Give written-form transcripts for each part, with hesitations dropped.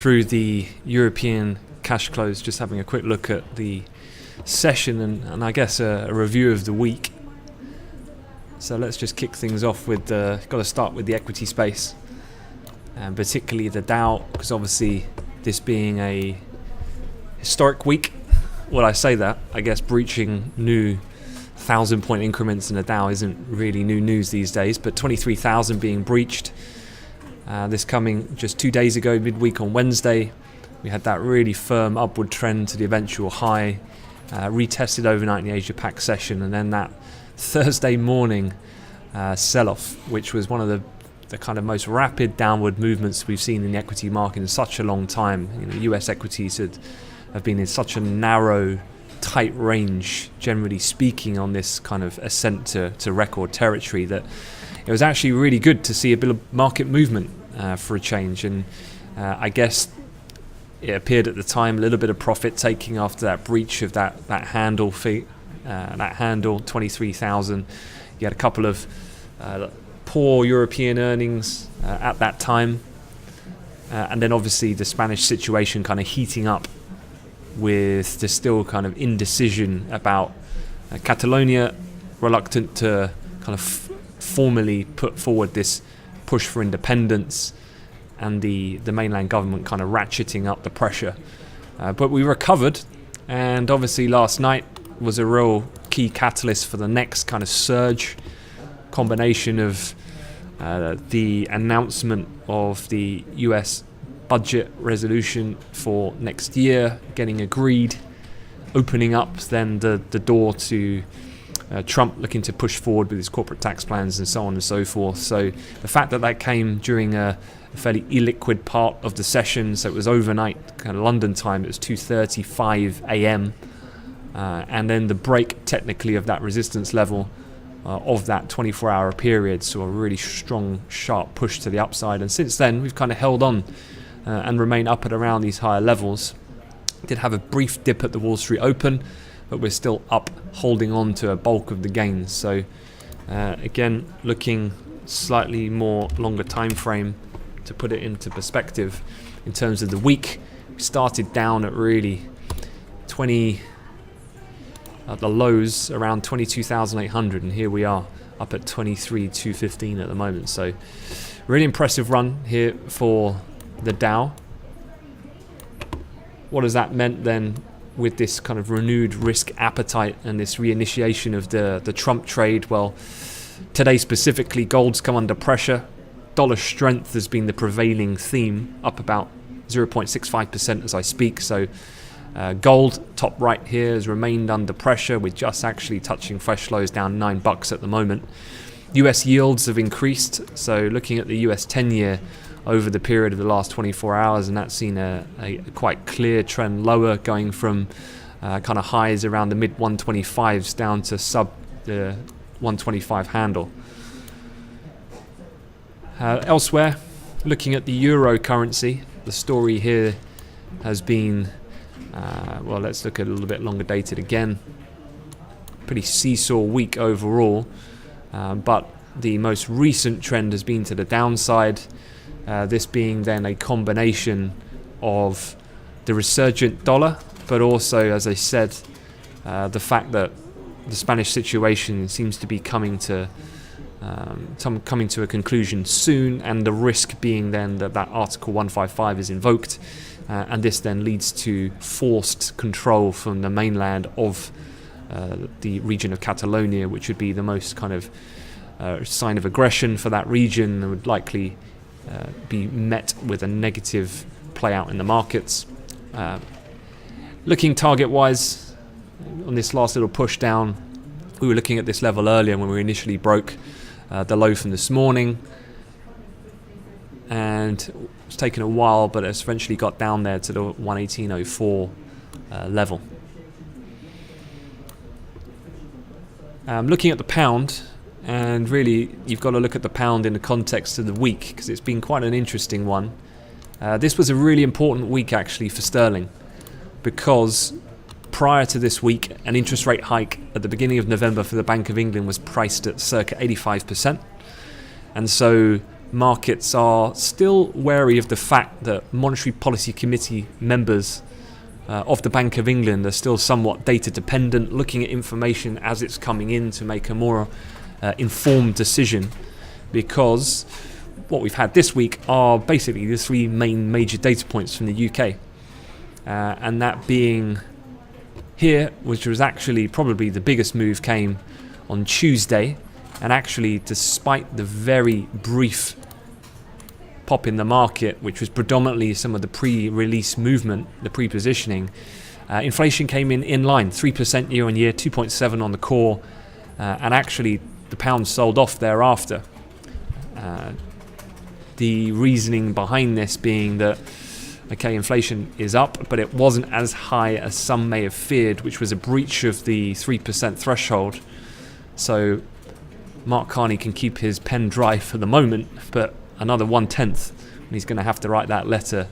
Through the European cash close, just having a quick look at the session and I guess a review of the week. So let's just kick things off with got to start with the equity space, and particularly the Dow, because obviously this being a historic week. Well, I say that, I guess breaching new 1,000-point increments in the Dow isn't really new news these days, but 23,000 being breached. This coming just 2 days ago, midweek on Wednesday, we had that really firm upward trend to the eventual high, retested overnight in the Asia-Pac session, and then that Thursday morning sell-off, which was one of the kind of most rapid downward movements we've seen in the equity market in such a long time. You know, US equities have been in such a narrow, tight range, generally speaking, on this kind of ascent to record territory, that it was actually really good to see a bit of market movement for a change. And I guess it appeared at the time a little bit of profit taking after that breach of that handle fee, that handle 23,000. You had a couple of poor European earnings at that time, and then obviously the Spanish situation kind of heating up with the still kind of indecision about Catalonia, reluctant to kind of formally put forward this push for independence, and the mainland government kind of ratcheting up the pressure. But we recovered, and obviously last night was a real key catalyst for the next kind of surge, combination of the announcement of the US budget resolution for next year getting agreed, opening up then the door to Trump looking to push forward with his corporate tax plans and so on and so forth. So the fact that came during a fairly illiquid part of the session, so it was overnight, kind of London time, it was 2:35 a.m. And then the break technically of that resistance level of that 24-hour period, so a really strong, sharp push to the upside. And since then, we've kind of held on and remain up at around these higher levels. Did have a brief dip at the Wall Street Open, but we're still up, holding on to a bulk of the gains. So again, looking slightly more longer time frame to put it into perspective in terms of the week, we started down at really at the lows around 22,800, and here we are up at 23,215 at the moment. So really impressive run here for the Dow. What has that meant then with this kind of renewed risk appetite and this reinitiation of the Trump trade? Well, today specifically, gold's come under pressure. Dollar strength has been the prevailing theme, up about 0.65% as I speak. So gold, top right here, has remained under pressure. We're just actually touching fresh lows, down $9 at the moment. US yields have increased. So looking at the US 10-year over the period of the last 24 hours, and that's seen a quite clear trend lower, going from kind of highs around the mid 125s down to sub the 125 handle. Elsewhere, looking at the euro currency, the story here has been, well, let's look at a little bit longer dated again. Pretty seesaw week overall, but the most recent trend has been to the downside. This being then a combination of the resurgent dollar, but also, as I said, the fact that the Spanish situation seems to be coming to a conclusion soon, and the risk being then that Article 155 is invoked, and this then leads to forced control from the mainland of the region of Catalonia, which would be the most kind of sign of aggression for that region, and would likely be met with a negative play out in the markets. Looking target wise on this last little push down, we were looking at this level earlier when we initially broke the low from this morning, and it's taken a while, but it's eventually got down there to the 118.04 level. Looking at the pound, and really you've got to look at the pound in the context of the week, because it's been quite an interesting one. This was a really important week actually for sterling, because prior to this week, an interest rate hike at the beginning of November for the Bank of England was priced at circa 85%. And so markets are still wary of the fact that Monetary Policy Committee members of the Bank of England are still somewhat data dependent, looking at information as it's coming in to make a more informed decision, because what we've had this week are basically the three main major data points from the UK, and that being here, which was actually probably the biggest move, came on Tuesday, and actually despite the very brief pop in the market, which was predominantly some of the pre-release movement, the pre-positioning, inflation came in line, 3% year on year, 2.7 on the core, and actually the pound sold off thereafter. The reasoning behind this being that, okay, inflation is up, but it wasn't as high as some may have feared, which was a breach of the 3% threshold. So Mark Carney can keep his pen dry for the moment, but another 1/10, and he's going to have to write that letter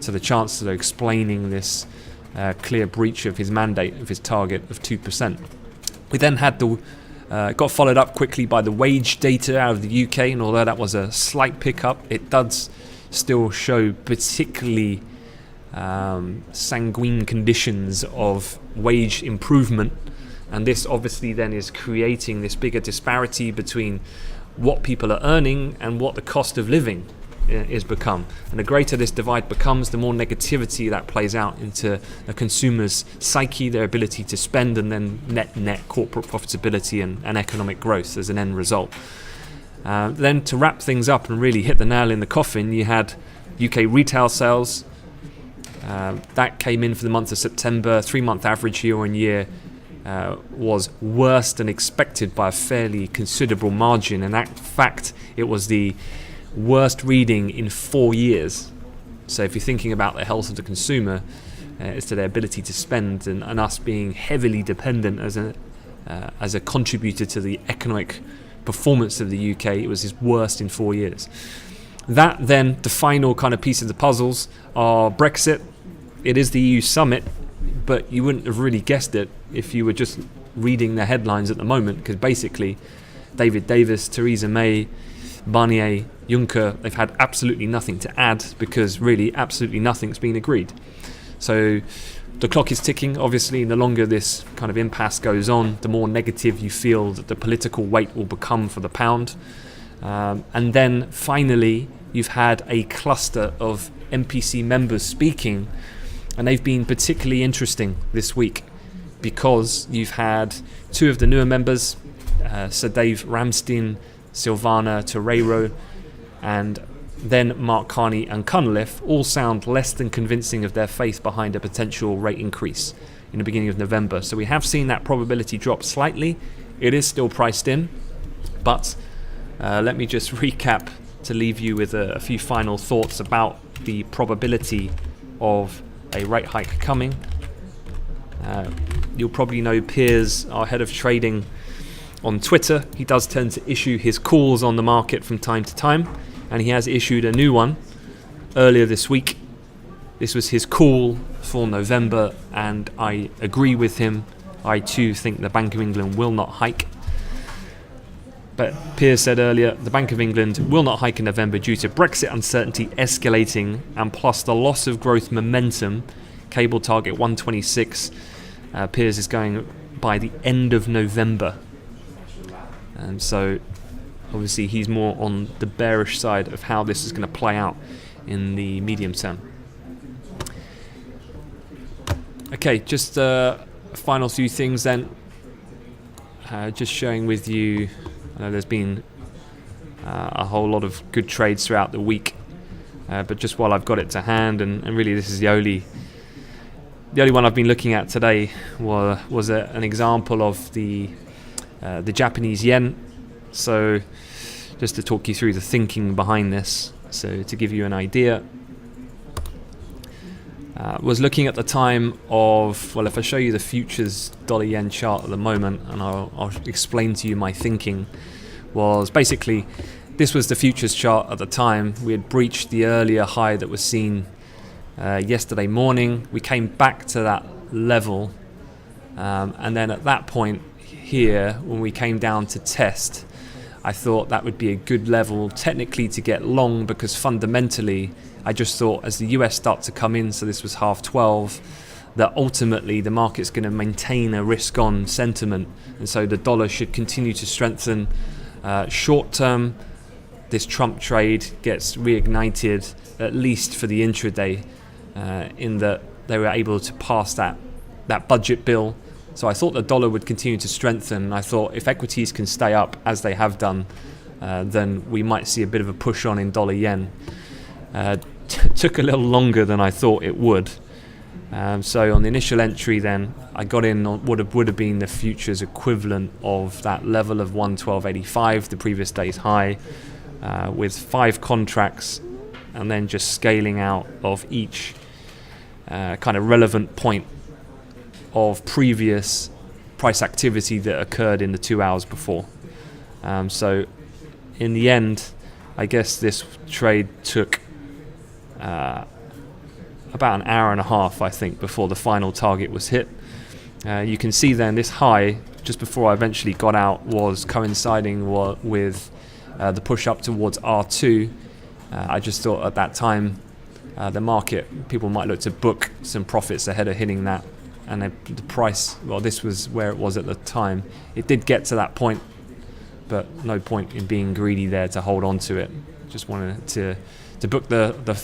to the Chancellor explaining this clear breach of his mandate, of his target of 2%. We then had got followed up quickly by the wage data out of the UK, and although that was a slight pickup, it does still show particularly sanguine conditions of wage improvement, and this obviously then is creating this bigger disparity between what people are earning and what the cost of living is become. And the greater this divide becomes, the more negativity that plays out into a consumer's psyche, their ability to spend, and then net corporate profitability and economic growth as an end result. Then to wrap things up and really hit the nail in the coffin, you had UK retail sales. That came in for the month of September. 3-month average year on year was worse than expected by a fairly considerable margin. In fact, it was the worst reading in 4 years. So if you're thinking about the health of the consumer, as to their ability to spend, and us being heavily dependent as a contributor to the economic performance of the UK, it was his worst in 4 years. That then, the final kind of piece of the puzzles are Brexit. It is the EU summit, but you wouldn't have really guessed it if you were just reading the headlines at the moment, because basically David Davis, Theresa May, Barnier, Juncker, they've had absolutely nothing to add, because really absolutely nothing's been agreed. So the clock is ticking, obviously, and the longer this kind of impasse goes on, the more negative you feel that the political weight will become for the pound. And then finally, you've had a cluster of MPC members speaking, and they've been particularly interesting this week, because you've had two of the newer members, Sir Dave Ramsden, Silvana Torreiro, and then Mark Carney and Cunliffe, all sound less than convincing of their faith behind a potential rate increase in the beginning of November. So we have seen that probability drop slightly. It is still priced in, but let me just recap to leave you with a few final thoughts about the probability of a rate hike coming. You'll probably know Piers, our head of trading on Twitter. He does tend to issue his calls on the market from time to time, and he has issued a new one earlier this week. This was his call for November, and I agree with him. I too think the Bank of England will not hike. But Piers said earlier, the Bank of England will not hike in November due to Brexit uncertainty escalating, and plus the loss of growth momentum. Cable target 126. Piers is going by the end of November. And so obviously he's more on the bearish side of how this is going to play out in the medium term. Okay, just a final few things then. Just showing with you, I know there's been a whole lot of good trades throughout the week, but just while I've got it to hand, and really this is the only one I've been looking at today, was an example of the Japanese yen. So just to talk you through the thinking behind this, so to give you an idea, was looking at the time of, well, if I show you the futures dollar yen chart at the moment, and I'll explain to you my thinking, was basically this was the futures chart at the time. We had breached the earlier high that was seen yesterday morning. We came back to that level, and then at that point here, when we came down to test, I thought that would be a good level technically to get long, because fundamentally I just thought as the US starts to come in, so this was half 12, that ultimately the market's going to maintain a risk-on sentiment, and so the dollar should continue to strengthen. Short term, this Trump trade gets reignited, at least for the intraday, in that they were able to pass that budget bill. So I thought the dollar would continue to strengthen. I thought if equities can stay up as they have done, then we might see a bit of a push on in dollar yen. Took a little longer than I thought it would. So on the initial entry then, I got in on what would have been the futures equivalent of that level of 112.85, the previous day's high, with 5 contracts, and then just scaling out of each kind of relevant point of previous price activity that occurred in the 2 hours before. So in the end, I guess this trade took about an hour and a half, I think, before the final target was hit. You can see then this high, just before I eventually got out, was coinciding with the push up towards R2. I just thought at that time the market, people might look to book some profits ahead of hitting that, and the price, well, this was where it was at the time. It did get to that point, but no point in being greedy there to hold on to it. Just wanted to book the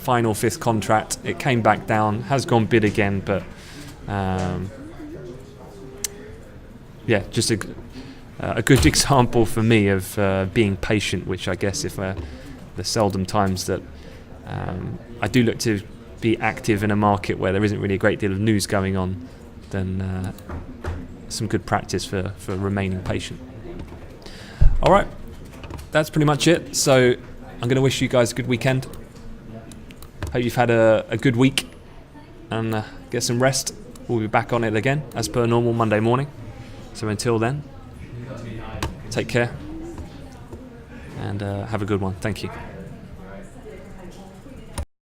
final 5th contract. It came back down, has gone bid again, but yeah, just a good example for me of being patient, which I guess if the seldom times that I do look to be active in a market where there isn't really a great deal of news going on, then some good practice for remaining patient. All right, that's pretty much it. So I'm going to wish you guys a good weekend. Hope you've had a good week, and get some rest. We'll be back on it again as per normal Monday morning. So until then, take care and have a good one. Thank you.